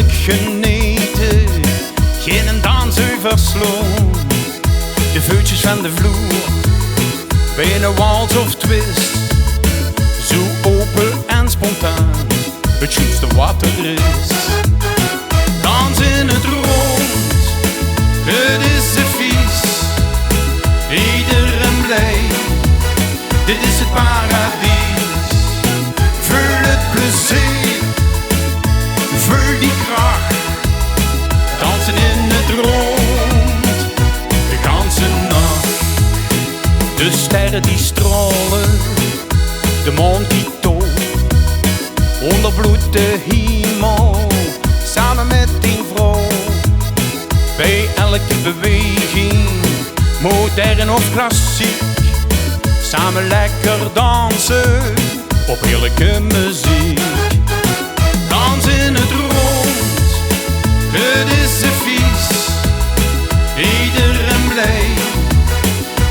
heerlijk geneten, geen dansuiver sloon. De voetjes van de vloer, bij een wals of twist, zo open en spontaan, het schoonste wat er is. Dans in het rond, het is de vies, iedereen blij, dit is het paradijs. Vul het plezier, vul die kracht, dansen in het rond, de ganse nacht. De sterren die stralen, de maan die toont, onderbloedt de hemel, samen met die vrouw. Bij elke beweging, modern of klassiek, samen lekker dansen op heerlijke muziek. Dans in het rond, het is de vies, iedereen blij,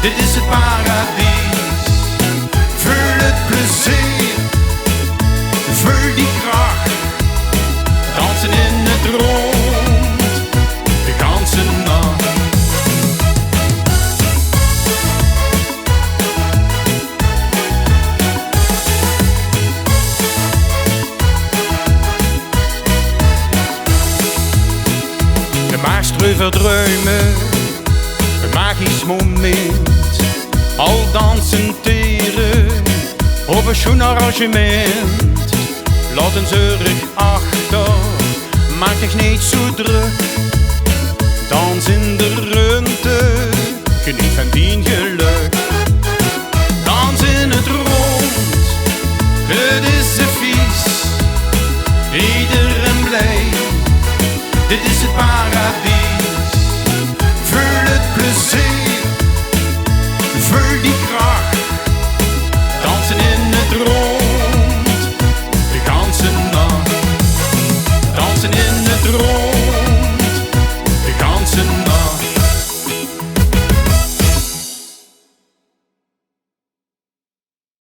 dit is het paradijs. Vul het plezier, vul die kracht, dansen in het rond, de ganse nacht. De Maagstreuver druimen, een magisch moment, al dansen teren op een schoon arrangement. Laat een zeurig achter, maak dich niet zo druk. Dans in de ruimte, geniet van die geluk.